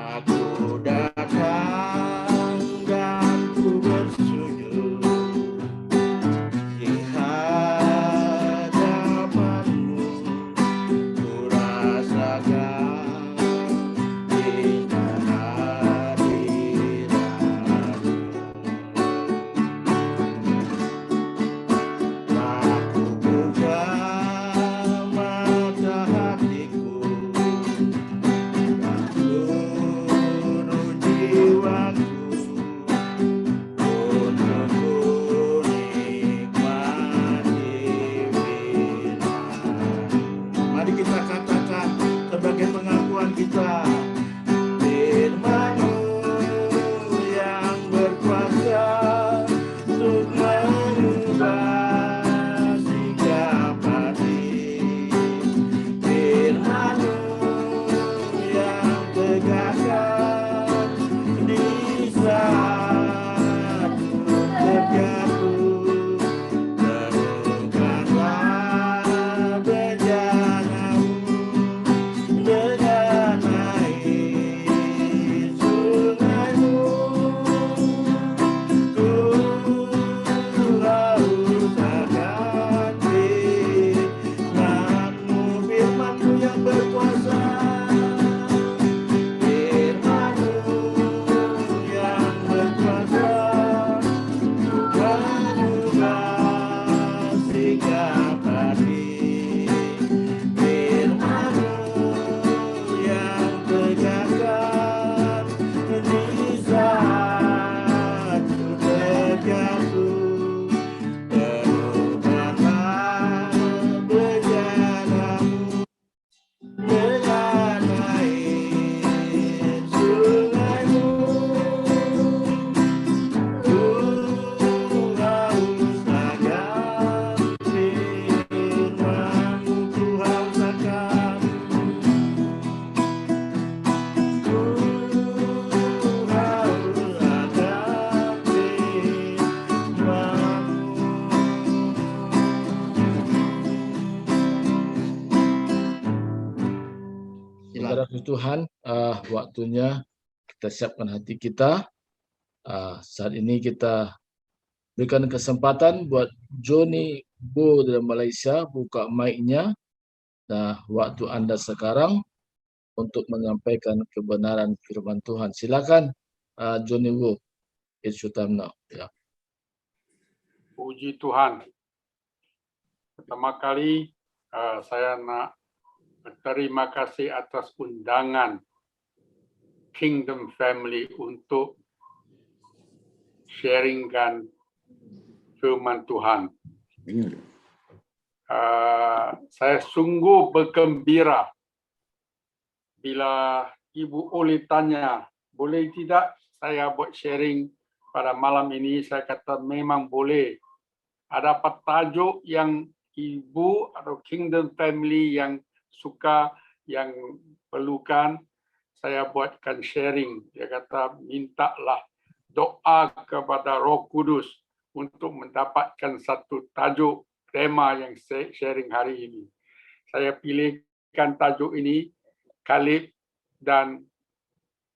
Aku datang dan ku bersujud di hadapan-Mu, ku rasakan indah hadirat-Mu. Aku buka mata hatiku, seluruh jiwaku, untuk ku nikmati firman-Mu. Mari kita katakan sebagai pengakuan kita, firman-Mu yang berkuasa untuk mengubah sikap hati, firman-Mu yang tegaskan di saat ku terjatuh. Teguhkanlah bejana-Mu dengan air sungai-Mu. Ku haus akan firman-Mu, firman-Mu yang berkuasa, firman-Mu yang berkuasa untuk mengubah sikap hati, firman-Mu yang tegaskan di saat ku terjatuh. Teguhkanlah bejana-Mu dengan air sungai-Mu. Ku haus akan firman-Mu, ku haus akan, ku haus akan firman-Mu. Saudara Tuhan, waktunya kita siapkan hati kita. Saat ini kita berikan kesempatan buat Joni Bo dari Malaysia buka mic-nya. Nah, waktu Anda sekarang untuk menyampaikan kebenaran firman Tuhan. Silakan, Joni Bo. It's your time now. Ya. Puji Tuhan. Pertama kali saya nak berterima kasih atas undangan Kingdom Family untuk sharingkan firman Tuhan. Saya sungguh bergembira bila Ibu Oli tanya, boleh tidak saya buat sharing pada malam ini? Saya kata memang boleh. Ada apa tajuk yang Ibu atau Kingdom Family yang suka, yang perlukan, saya buatkan sharing. Dia kata, mintalah doa kepada Roh Kudus untuk mendapatkan satu tajuk tema yang saya sharing hari ini. Saya pilihkan tajuk ini, Kaleb dan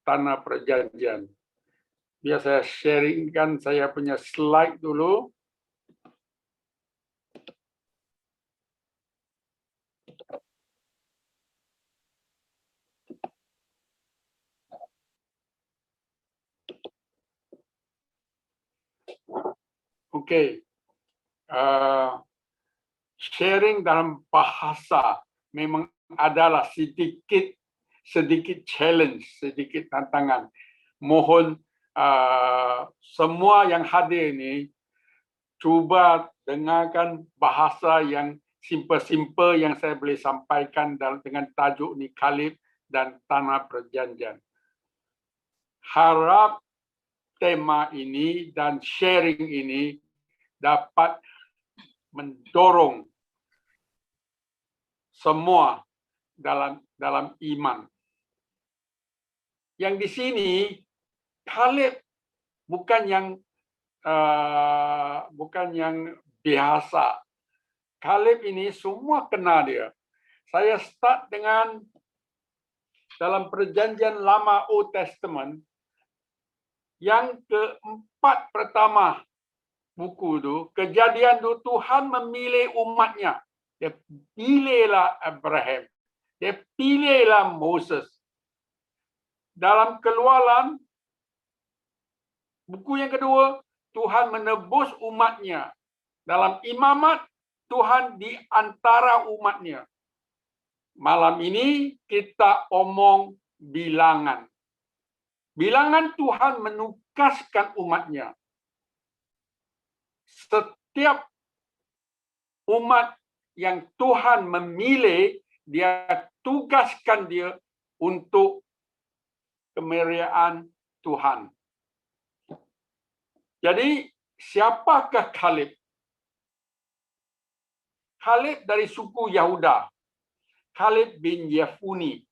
Tanah Perjanjian. Biar saya sharingkan saya punya slide dulu. Okey. Sharing dalam bahasa memang adalah sedikit challenge, sedikit tantangan. Mohon semua yang hadir ini cuba dengarkan bahasa yang simple-simple yang saya boleh sampaikan dengan tajuk ni, Kaleb dan Tanah Perjanjian. Harap tema ini dan sharing ini dapat mendorong semua dalam iman. Yang di sini Kaleb bukan yang biasa. Kaleb ini semua kenal dia. Saya start dengan dalam perjanjian lama Old Testament, yang keempat pertama buku itu, Kejadian itu Tuhan memilih umatnya. Dia pilihlah Abraham. Dia pilihlah Moses. Dalam Keluaran, buku yang kedua, Tuhan menebus umatnya. Dalam Imamat, Tuhan di antara umatnya. Malam ini kita omong bilangan. Bilangan Tuhan menukaskan umatnya. Setiap umat yang Tuhan memilih, dia tugaskan dia untuk kemuliaan Tuhan. Jadi, siapakah Kaleb? Kaleb dari suku Yahuda. Kaleb bin Yefune.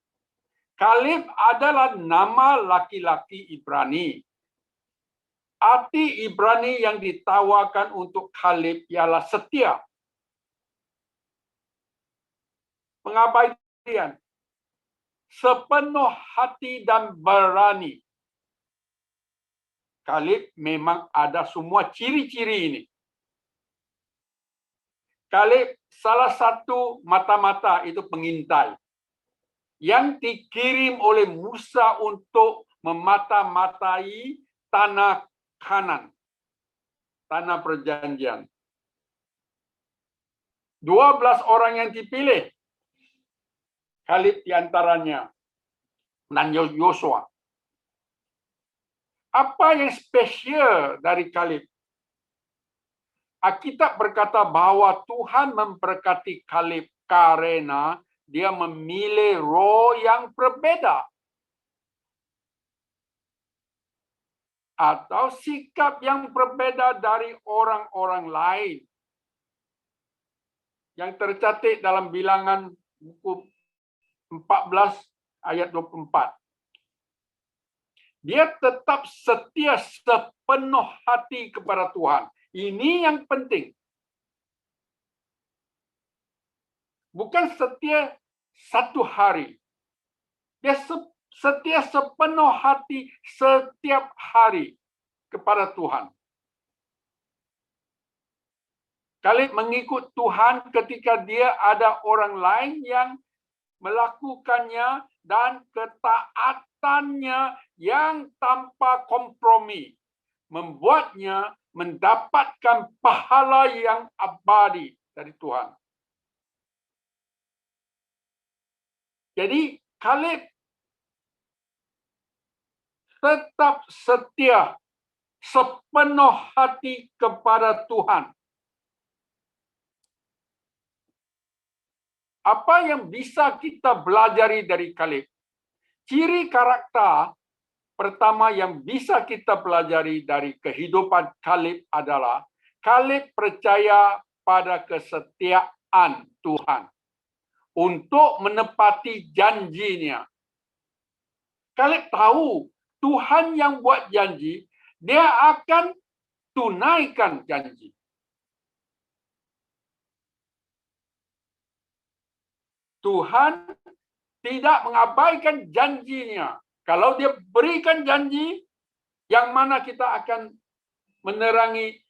Kaleb adalah nama laki-laki Ibrani. Arti Ibrani yang ditawarkan untuk Kaleb ialah setia. Pengabdian. Sepenuh hati dan berani. Kaleb memang ada semua ciri-ciri ini. Kaleb salah satu mata-mata itu pengintai yang dikirim oleh Musa untuk memata-matai tanah Kanan, tanah perjanjian. 12 orang yang dipilih, Kaleb di antaranya, dan Yosua. Apa yang spesial dari Kaleb? Alkitab berkata bahwa Tuhan memberkati Kaleb karena dia memilih roh yang berbeda. Atau sikap yang berbeda dari orang-orang lain. Yang tercatat dalam bilangan buku 14 ayat 24. Dia tetap setia sepenuh hati kepada Tuhan. Ini yang penting. Bukan setia satu hari. Dia setia sepenuh hati setiap hari kepada Tuhan. Kaleb mengikut Tuhan ketika dia ada orang lain yang melakukannya dan ketaatannya yang tanpa kompromi membuatnya mendapatkan pahala yang abadi dari Tuhan. Jadi Kaleb tetap setia sepenuh hati kepada Tuhan. Apa yang bisa kita pelajari dari Kaleb? Ciri karakter pertama yang bisa kita pelajari dari kehidupan Kaleb adalah Kaleb percaya pada kesetiaan Tuhan untuk menepati janjinya. Kaleb tahu Tuhan yang buat janji, dia akan tunaikan janji. Tuhan tidak mengabaikan janjinya. Kalau dia berikan janji, yang mana kita akan menerangi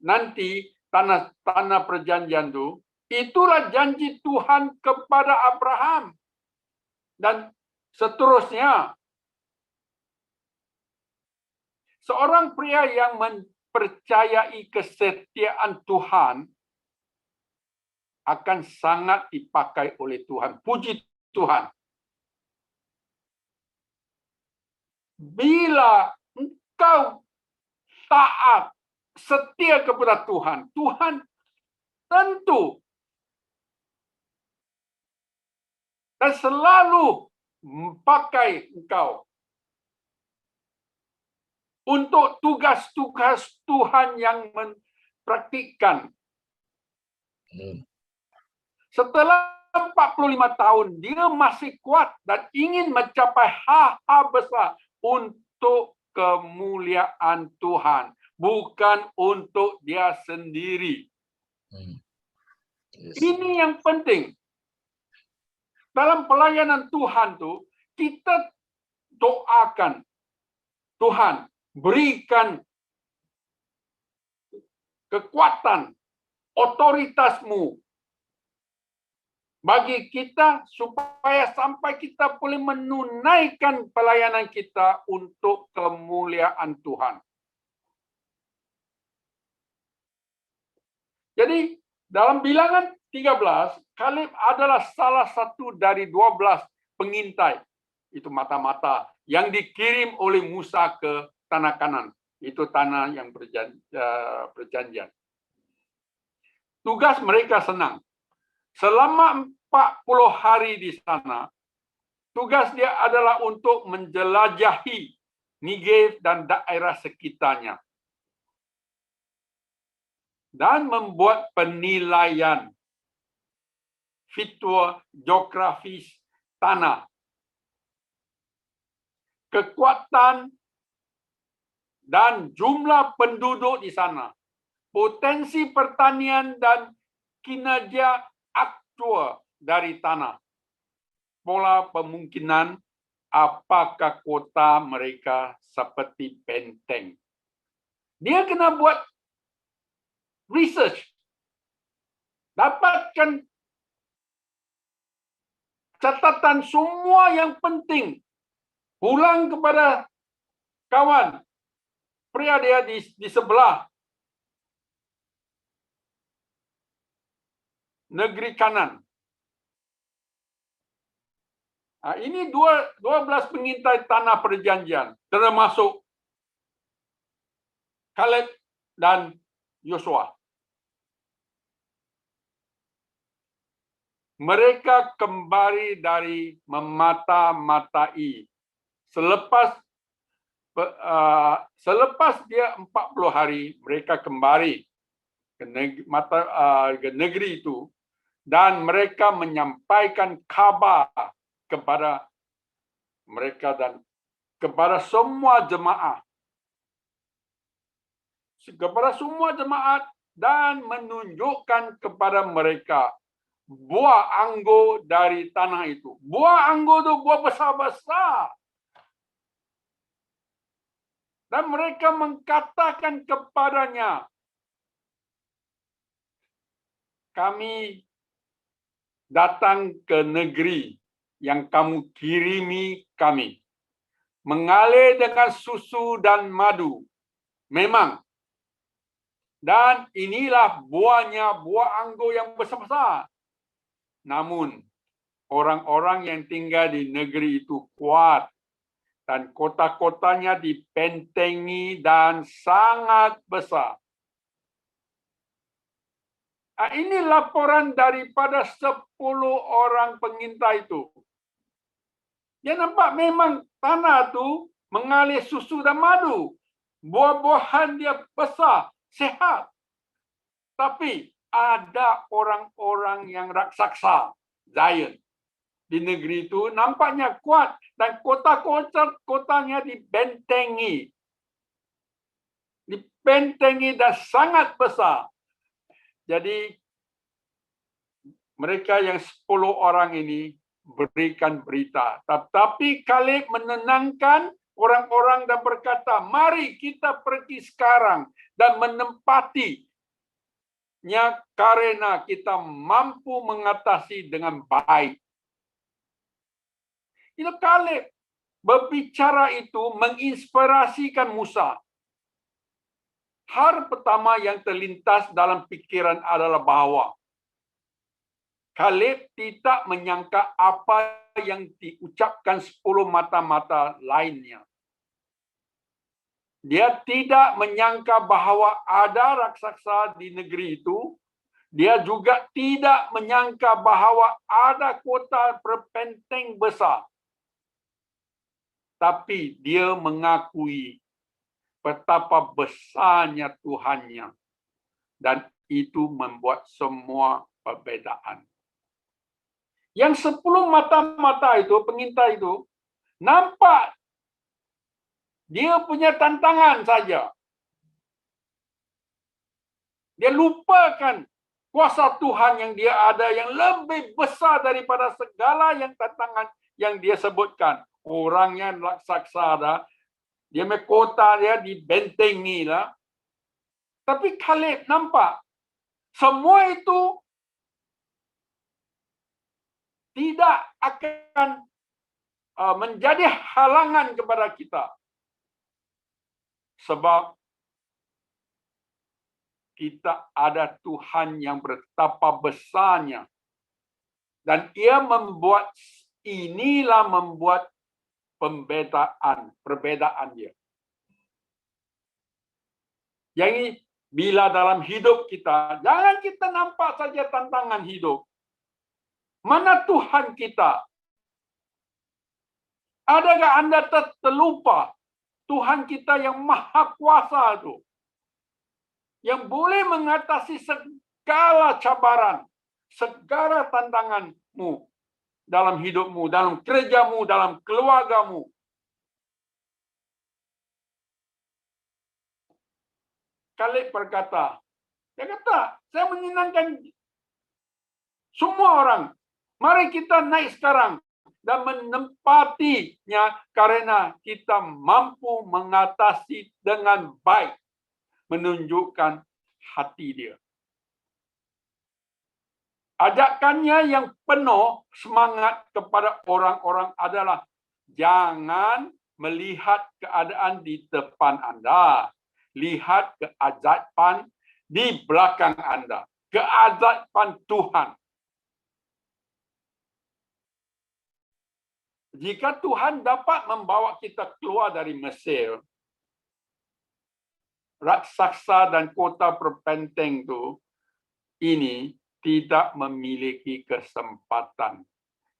nanti tanah perjanjian itu, itulah janji Tuhan kepada Abraham. Dan seterusnya. Seorang pria yang mempercayai kesetiaan Tuhan akan sangat dipakai oleh Tuhan. Puji Tuhan. Bila engkau taat, setia kepada Tuhan, Tuhan tentu dan selalu memakai engkau untuk tugas-tugas Tuhan yang mempraktikkan. Setelah 45 tahun, dia masih kuat dan ingin mencapai hal-hal besar untuk kemuliaan Tuhan, bukan untuk dia sendiri. Ini yang penting. Dalam pelayanan Tuhan tuh, kita doakan Tuhan berikan kekuatan, otoritasmu bagi kita supaya sampai kita boleh menunaikan pelayanan kita untuk kemuliaan Tuhan. Jadi dalam Bilangan 13, Kaleb adalah salah satu dari 12 pengintai. Itu mata-mata yang dikirim oleh Musa ke tanah Kanan. Itu tanah yang perjanjian. Tugas mereka senang. Selama 40 hari di sana, tugas dia adalah untuk menjelajahi Negev dan daerah sekitarnya. Dan membuat penilaian fitur geografis tanah, kekuatan dan jumlah penduduk di sana, potensi pertanian dan kinerja aktual dari tanah, pola pemungkinan apakah kota mereka seperti benteng. Dia kena buat research, dapatkan catatan semua yang penting, pulang kepada kawan, pria dia di sebelah negeri kanan. Ini 12 pengintai tanah perjanjian, termasuk Kaleb dan Yosua. Mereka kembali dari memata-matai. Selepas dia 40 hari, mereka kembali ke negeri itu dan mereka menyampaikan kabar kepada mereka dan kepada semua jemaat. Kepada semua jemaat dan menunjukkan kepada mereka buah anggur dari tanah itu. Buah anggur itu buah besar-besar. Dan mereka mengatakan kepadanya, kami datang ke negeri yang kamu kirimi kami. Mengalir dengan susu dan madu. Memang. Dan inilah buahnya, buah anggur yang besar-besar. Namun, orang-orang yang tinggal di negeri itu kuat dan kota-kotanya dibentengi dan sangat besar. Ini laporan daripada 10 orang pengintai itu. Dia nampak memang tanah itu mengalir susu dan madu. Buah-buahan dia besar, sehat. Tapi ada orang-orang yang raksasa, giant, di negeri itu nampaknya kuat dan kota-kotanya dibentengi. Dibentengi dan sangat besar. Jadi mereka yang 10 orang ini berikan berita. Tetapi Kaleb menenangkan orang-orang dan berkata, mari kita pergi sekarang dan menempatinya karena kita mampu mengatasi dengan baik. Itu Kaleb berbicara itu menginspirasikan Musa. Hal pertama yang terlintas dalam pikiran adalah bahwa Kaleb tidak menyangka apa yang diucapkan 10 mata-mata lainnya. Dia tidak menyangka bahwa ada raksasa di negeri itu. Dia juga tidak menyangka bahwa ada kota berbenteng besar. Tapi dia mengakui betapa besarnya Tuhannya. Dan itu membuat semua perbedaan. Yang 10 mata-mata itu, pengintai itu, nampak dia punya tantangan saja. Dia lupakan kuasa Tuhan yang dia ada, yang lebih besar daripada segala yang tantangan yang dia sebutkan. Orangnya raksasa dah. Dia kota dia dibentengi lah. Tapi Kaleb nampak semua itu tidak akan menjadi halangan kepada kita. Sebab kita ada Tuhan yang betapa besarnya. Dan ia membuat perbedaan dia. Jadi bila dalam hidup kita, jangan kita nampak saja tantangan hidup. Mana Tuhan kita? Adakah Anda terlupa Tuhan kita yang maha kuasa itu? Yang boleh mengatasi segala cabaran, segala tantanganmu dalam hidupmu, dalam kerjamu, dalam keluargamu. Kaleb berkata, dia kata, saya menyenangkan semua orang. Mari kita naik sekarang dan menempatinya karena kita mampu mengatasi dengan baik, menunjukkan hati dia. Ajakannya yang penuh semangat kepada orang-orang adalah jangan melihat keadaan di depan Anda. Lihat keajaiban di belakang Anda. Keajaiban Tuhan. Jika Tuhan dapat membawa kita keluar dari Mesir, raksasa dan kota berpenteng itu, ini tidak memiliki kesempatan.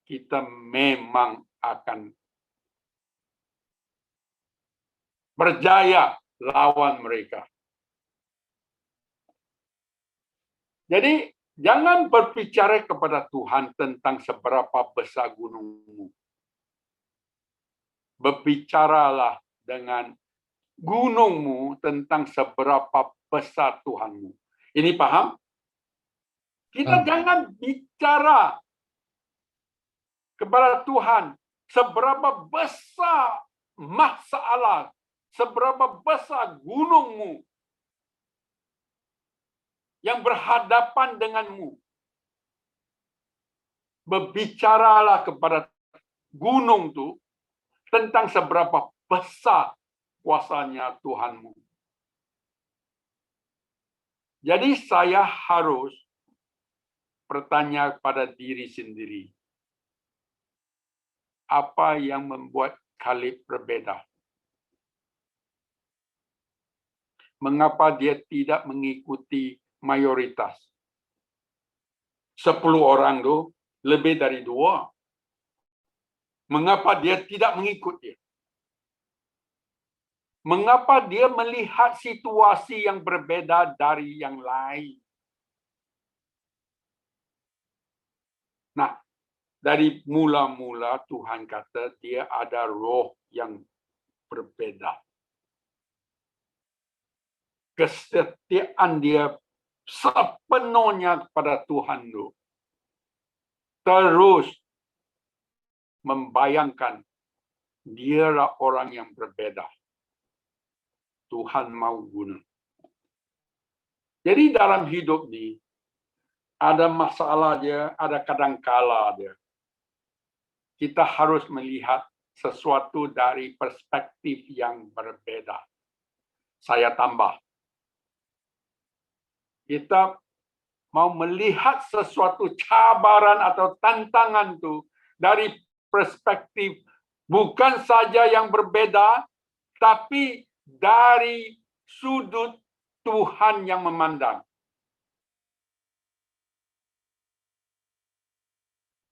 Kita memang akan berjaya lawan mereka. Jadi, jangan berbicara kepada Tuhan tentang seberapa besar gunungmu. Berbicaralah dengan gunungmu tentang seberapa besar Tuhanmu. Ini paham? Kita jangan bicara kepada Tuhan seberapa besar masalah, seberapa besar gunungmu yang berhadapan denganmu. Berbicaralah kepada gunung itu tentang seberapa besar kuasanya Tuhanmu. Jadi saya harus bertanya pada diri sendiri. Apa yang membuat Kaleb berbeda? Mengapa dia tidak mengikuti mayoritas? 10 orang itu lebih dari 2. Mengapa dia tidak mengikuti? Mengapa dia melihat situasi yang berbeda dari yang lain? Nah, dari mula-mula Tuhan kata dia ada roh yang berbeda. Kesetiaan dia sepenuhnya kepada Tuhan itu. Terus membayangkan dialah orang yang berbeda. Tuhan mau guna. Jadi dalam hidup ini ada masalah dia, ada kadangkala dia. Kita harus melihat sesuatu dari perspektif yang berbeda. Saya tambah. Kita mau melihat sesuatu cabaran atau tantangan itu dari perspektif bukan saja yang berbeda, tapi dari sudut Tuhan yang memandang.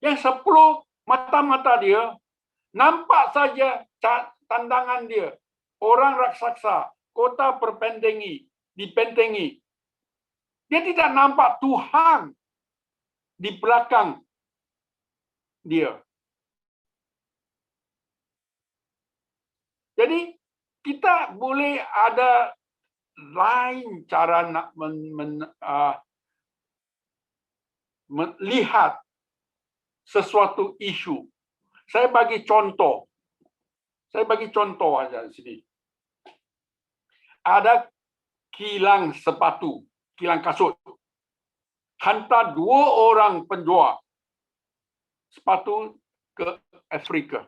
Yang 10 mata-mata dia, nampak saja tantangan dia. Orang raksasa, kota dibentengi. Dia tidak nampak Tuhan di belakang dia. Jadi kita boleh ada lain cara nak melihat sesuatu isu. Saya bagi contoh. Saya bagi contoh aja di sini. Ada kilang sepatu, kilang kasut. Hantar 2 orang penjual sepatu ke Afrika.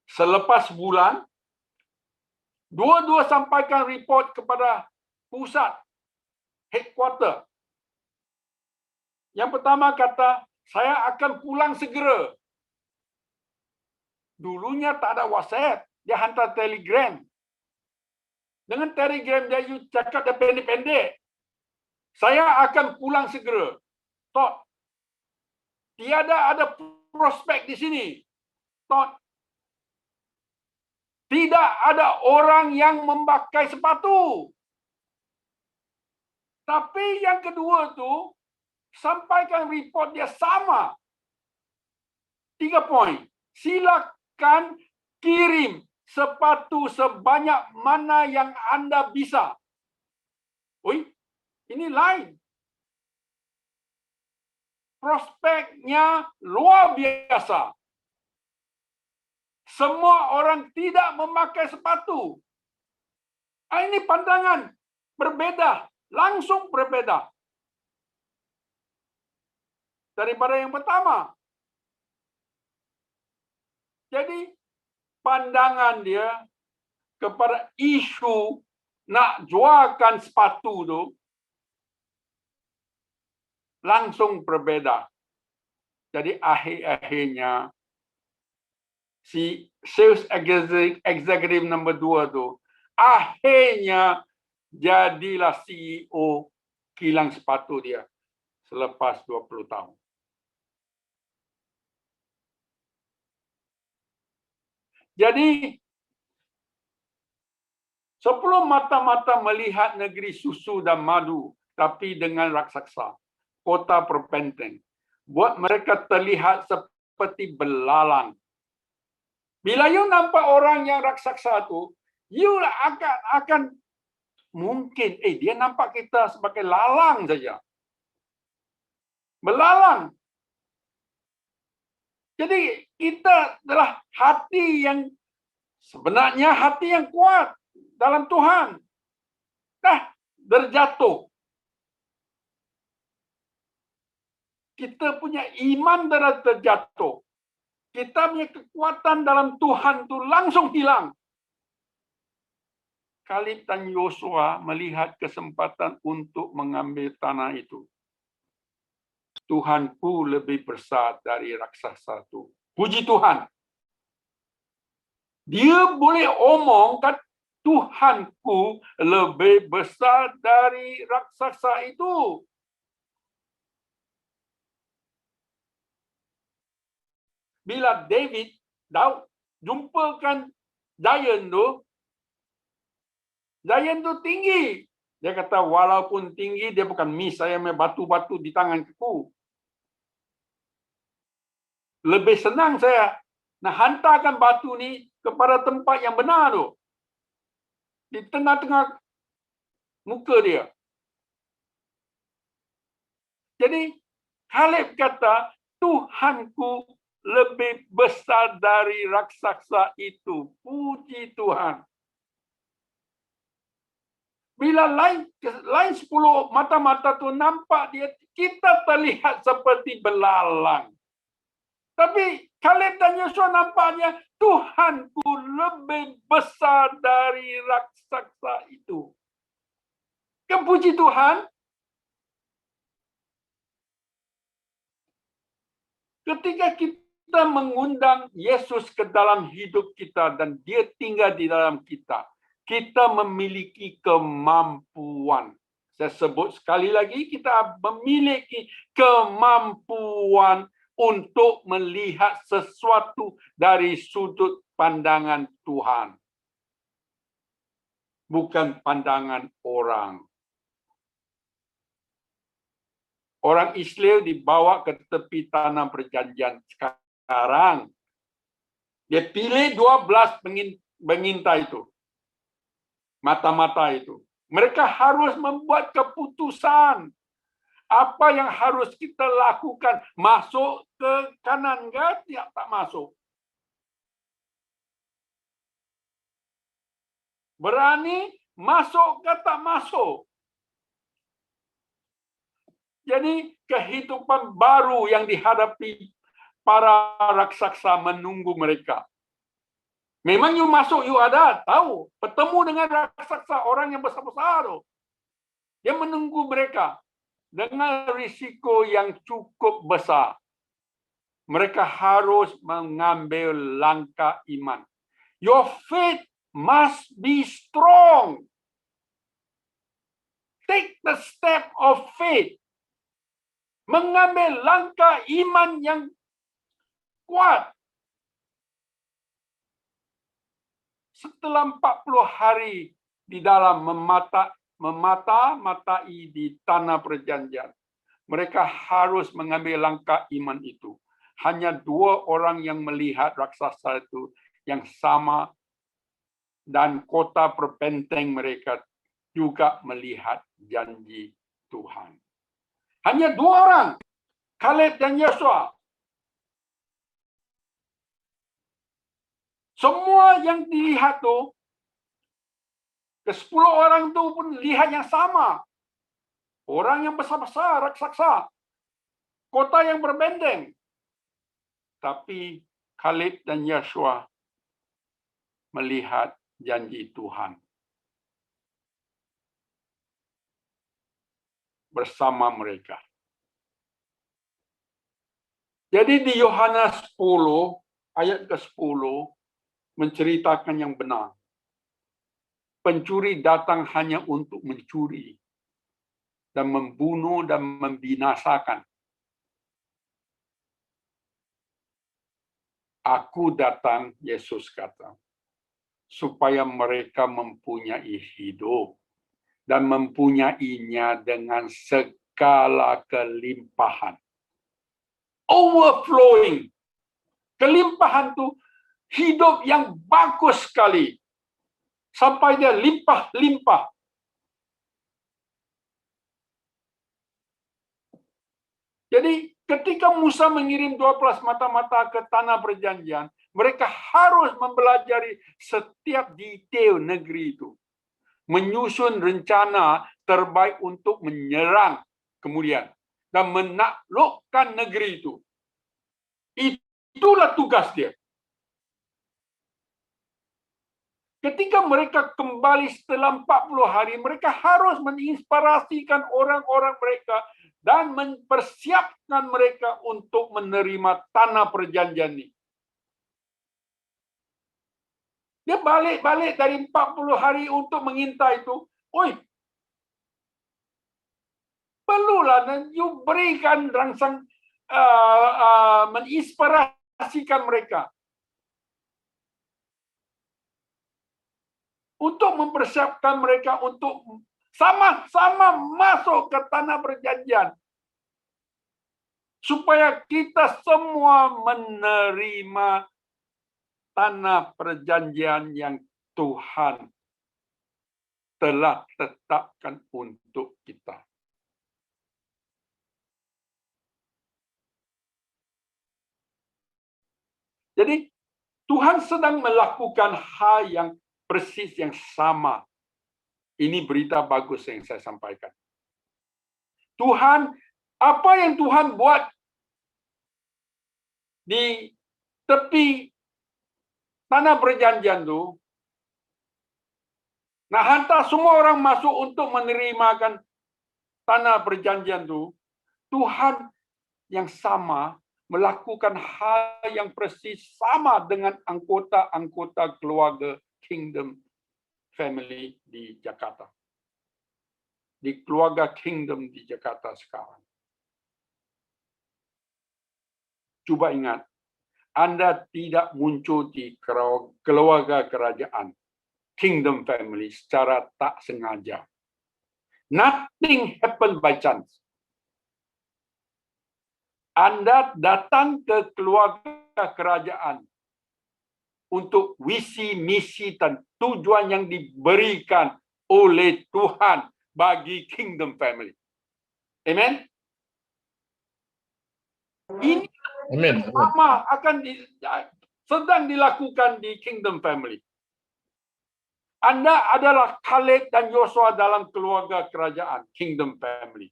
Selepas bulan, dua-dua sampaikan report kepada pusat, headquarter. Yang pertama kata, saya akan pulang segera. Dulunya tak ada WhatsApp, dia hantar telegram. Dengan telegram dia cakap dia pendek-pendek. Saya akan pulang segera. Tot, tiada ada prospek di sini. Tot, tidak ada orang yang memakai sepatu. Tapi yang kedua tu, sampaikan report dia sama. 3 poin. Silakan kirim sepatu sebanyak mana yang anda bisa. Oi, ini lain. Prospeknya luar biasa. Semua orang tidak memakai sepatu. Ini pandangan berbeda, langsung berbeda daripada yang pertama. Jadi pandangan dia kepada isu nak jualkan sepatu tu langsung berbeda. Jadi akhir-akhirnya si sales executive number 2 tu akhirnya jadilah CEO kilang sepatu dia selepas 20 tahun. Jadi sebelum mata-mata melihat negeri susu dan madu, tapi dengan raksasa, kota berbenteng, buat mereka terlihat seperti belalang. Bila you nampak orang yang raksasa tu, you akan mungkin, dia nampak kita sebagai lalang saja. Belalang. Jadi kita adalah hati yang sebenarnya hati yang kuat dalam Tuhan. Berjatuh. Kita punya iman darah terjatuh. Kita punya kekuatan dalam Tuhan itu langsung hilang. Kaleb dan Yosua melihat kesempatan untuk mengambil tanah itu. Tuhanku lebih besar dari raksasa itu. Puji Tuhan. Dia boleh omongkan Tuhanku lebih besar dari raksasa itu. Bila Daud jumpakan giant tu tinggi. Dia kata walaupun tinggi dia bukan miss saya punya batu-batu di tangan aku. Lebih senang saya nak hantarkan batu ni kepada tempat yang benar tu. Di tengah-tengah muka dia. Jadi Kaleb kata Tuhanku lebih besar dari raksasa itu. Puji Tuhan. Bila lain 10 mata-mata tu nampak dia, kita terlihat seperti belalang. Tapi Kaleb dan Yosua nampaknya Tuhanku lebih besar dari raksasa itu. Puji Tuhan. Ketika kita mengundang Yesus ke dalam hidup kita dan dia tinggal di dalam kita, kita memiliki kemampuan. Saya sebut sekali lagi, kita memiliki kemampuan untuk melihat sesuatu dari sudut pandangan Tuhan. Bukan pandangan orang. Orang Israel dibawa ke tepi tanah perjanjian sekarang. Dia pilih 12 pengintai itu. Mata-mata itu. Mereka harus membuat keputusan. Apa yang harus kita lakukan? Masuk ke kanan ke? Tak masuk. Berani masuk ke tak masuk? Jadi kehidupan baru yang dihadapi para raksasa menunggu mereka. Memang you masuk, you ada, tahu. Bertemu dengan raksasa, orang yang besar-besar tu. Dia menunggu mereka dengan risiko yang cukup besar. Mereka harus mengambil langkah iman. Your faith must be strong. Take the step of faith. Mengambil langkah iman yang kuat. Setelah 40 hari di dalam memata-matai di tanah perjanjian, mereka harus mengambil langkah iman itu. Hanya 2 orang yang melihat raksasa itu yang sama, dan kota berbenteng mereka juga melihat janji Tuhan. Hanya 2 orang, Kaleb dan Yosua. Semua yang dilihat tu, ke-10 orang tu pun lihat yang sama. Orang yang besar-besar, raksasa. Kota yang berbenteng. Tapi Kaleb dan Yosua melihat janji Tuhan. Bersama mereka. Jadi di Yohanes 10, ayat ke-10, menceritakan yang benar. Pencuri datang hanya untuk mencuri dan membunuh dan membinasakan. Aku datang, Yesus kata, supaya mereka mempunyai hidup dan mempunyainya dengan segala kelimpahan. Overflowing. Kelimpahan itu hidup yang bagus sekali. Sampai dia limpah-limpah. Jadi ketika Musa mengirim 12 mata-mata ke tanah perjanjian, mereka harus mempelajari setiap detail negeri itu. Menyusun rencana terbaik untuk menyerang kemudian. Dan menaklukkan negeri itu. Itulah tugas dia. Ketika mereka kembali setelah 40 hari, mereka harus menginspirasikan orang-orang mereka dan mempersiapkan mereka untuk menerima tanah perjanjian ini. Dia balik-balik dari 40 hari untuk mengintai itu. Oi, perlulah dan you berikan rangsang menginspirasikan mereka. Untuk mempersiapkan mereka untuk sama-sama masuk ke tanah perjanjian. Supaya kita semua menerima tanah perjanjian yang Tuhan telah tetapkan untuk kita. Jadi Tuhan sedang melakukan hal yang persis yang sama. Ini berita bagus yang saya sampaikan. Tuhan, apa yang Tuhan buat di tepi tanah perjanjian itu, nah hantar semua orang masuk untuk menerimakan tanah perjanjian itu, Tuhan yang sama melakukan hal yang persis sama dengan anggota-anggota keluarga Kingdom Family di Jakarta. Di keluarga Kingdom di Jakarta sekarang. Coba ingat, Anda tidak muncul di keluarga kerajaan Kingdom Family secara tak sengaja. Nothing happened by chance. Anda datang ke keluarga kerajaan untuk visi, misi, dan tujuan yang diberikan oleh Tuhan bagi Kingdom Family. Amen? Ini Amin. sama sedang dilakukan di Kingdom Family. Anda adalah Kaleb dan Yosua dalam keluarga kerajaan Kingdom Family.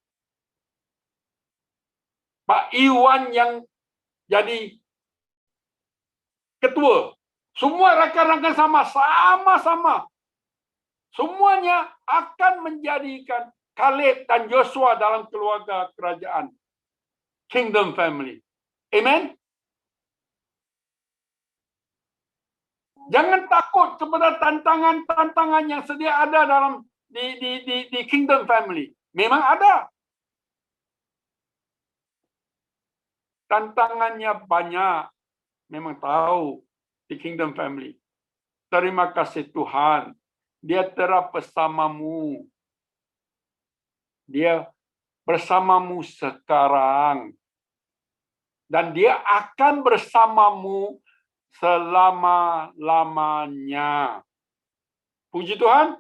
Pak Iwan yang jadi ketua. Semua rakan-rakan sama-sama. Semuanya akan menjadikan Kaleb dan Yosua dalam keluarga kerajaan Kingdom Family. Amen. Jangan takut kepada tantangan-tantangan yang sedia ada dalam di Kingdom Family. Memang ada. Tantangannya banyak. Memang tahu di Kingdom Family. Terima kasih Tuhan. Dia terap bersamamu. Dia bersamamu sekarang. Dan dia akan bersamamu selama-lamanya. Puji Tuhan.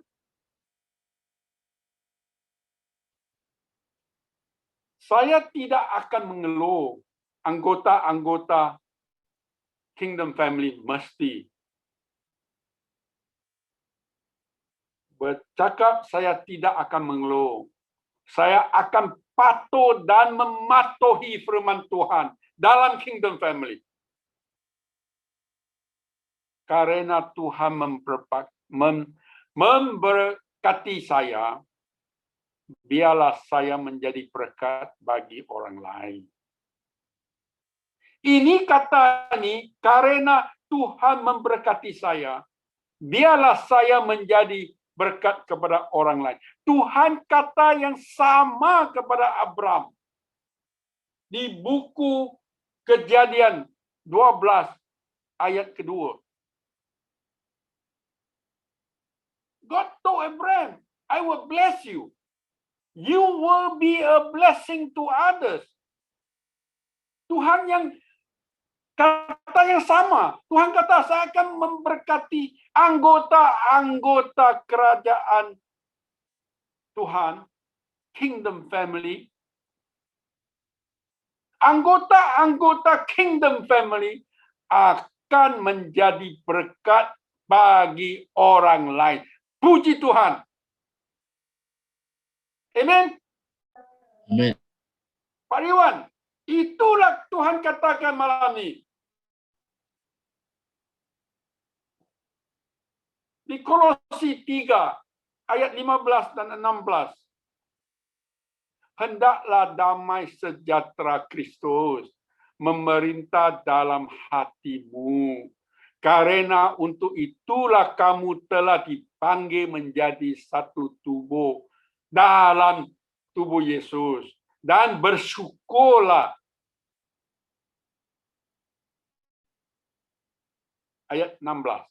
Saya tidak akan mengeluh. Anggota-anggota Kingdom Family mesti bercakap, saya tidak akan mengeluh. Saya akan patuh dan mematuhi firman Tuhan dalam Kingdom Family. Karena Tuhan memberkati saya, biarlah saya menjadi berkat bagi orang lain. Ini kata ini, karena Tuhan memberkati saya, biarlah saya menjadi berkat kepada orang lain. Tuhan kata yang sama kepada Abraham. Di buku Kejadian 12 ayat kedua. God told Abraham, I will bless you. You will be a blessing to others. Tuhan yang kata yang sama. Tuhan kata, saya akan memberkati anggota-anggota kerajaan Tuhan, Kingdom Family. Anggota-anggota Kingdom Family akan menjadi berkat bagi orang lain. Puji Tuhan. Amen. Amin. Pak Iwan, itulah Tuhan katakan malam ini. Di Kolose 3 ayat 15 dan 16. Hendaklah damai sejahtera Kristus memerintah dalam hatimu. Karena untuk itulah kamu telah dipanggil menjadi satu tubuh dalam tubuh Yesus. Dan bersyukurlah. Ayat 16.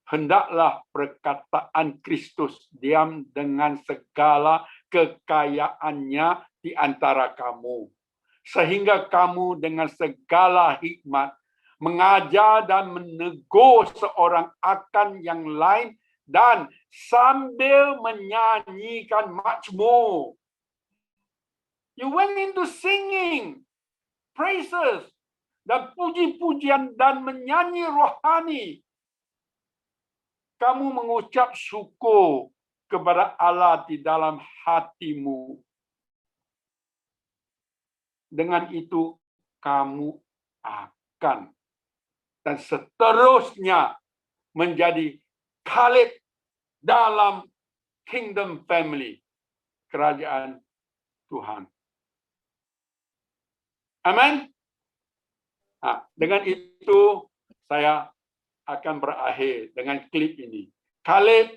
Hendaklah perkataan Kristus diam dengan segala kekayaannya di antara kamu. Sehingga kamu dengan segala hikmat mengajar dan menegur seorang akan yang lain dan sambil menyanyikan mazmur. You went into singing, praises, dan puji-pujian dan menyanyi rohani. Kamu mengucap syukur kepada Allah di dalam hatimu. Dengan itu kamu akan dan seterusnya menjadi Kaleb dalam Kingdom Family, kerajaan Tuhan. Amin. Nah, dengan itu saya akan berakhir dengan klip ini. Kaleb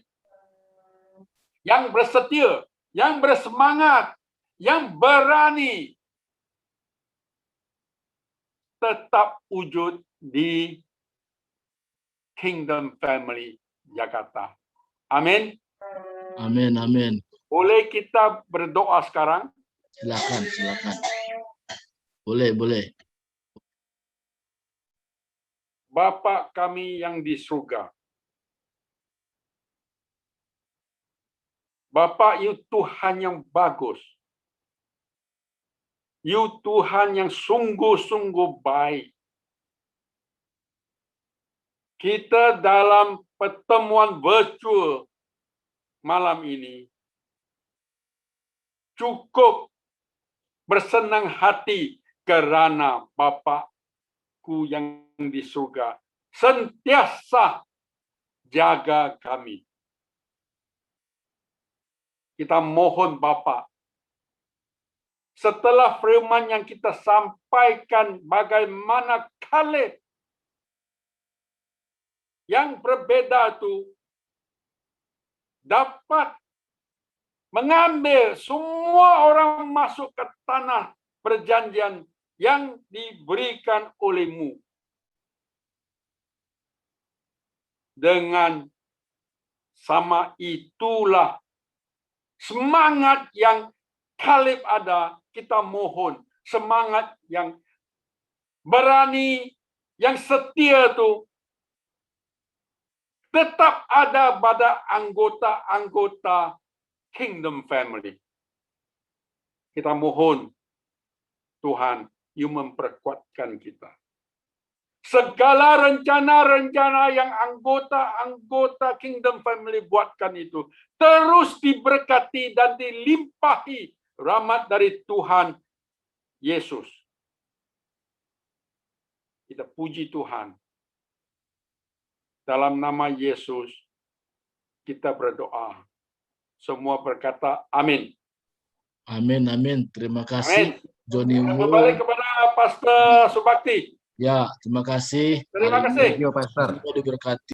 yang bersetia, yang bersemangat, yang berani tetap wujud di Kingdom Family Jakarta. Amin. Amin. Amin. Boleh kita berdoa sekarang? Silakan, silakan. Boleh. Bapa kami yang di surga. Bapa itu Tuhan yang bagus. You Tuhan yang sungguh-sungguh baik. Kita dalam pertemuan virtual malam ini cukup bersenang hati kerana Bapa-Ku yang di surga sentiasa jaga kami. Kita mohon Bapa, setelah firman yang kita sampaikan bagaimana Kaleb yang berbeda itu dapat mengambil semua orang masuk ke tanah perjanjian yang diberikan olehmu. Dengan sama itulah semangat yang Kaleb ada, kita mohon semangat yang berani, yang setia itu tetap ada pada anggota-anggota Kingdom Family. Kita mohon Tuhan, You memperkuatkan kita. Segala rencana-rencana yang anggota-anggota Kingdom Family buatkan itu terus diberkati dan dilimpahi rahmat dari Tuhan Yesus. Kita puji Tuhan. Dalam nama Yesus, kita berdoa. Semua berkata amin. Amin, amin. Terima kasih, Johnny. Kembali kepada Pastor Subakti. Ya, terima kasih. Terima kasih. Semoga diberkati.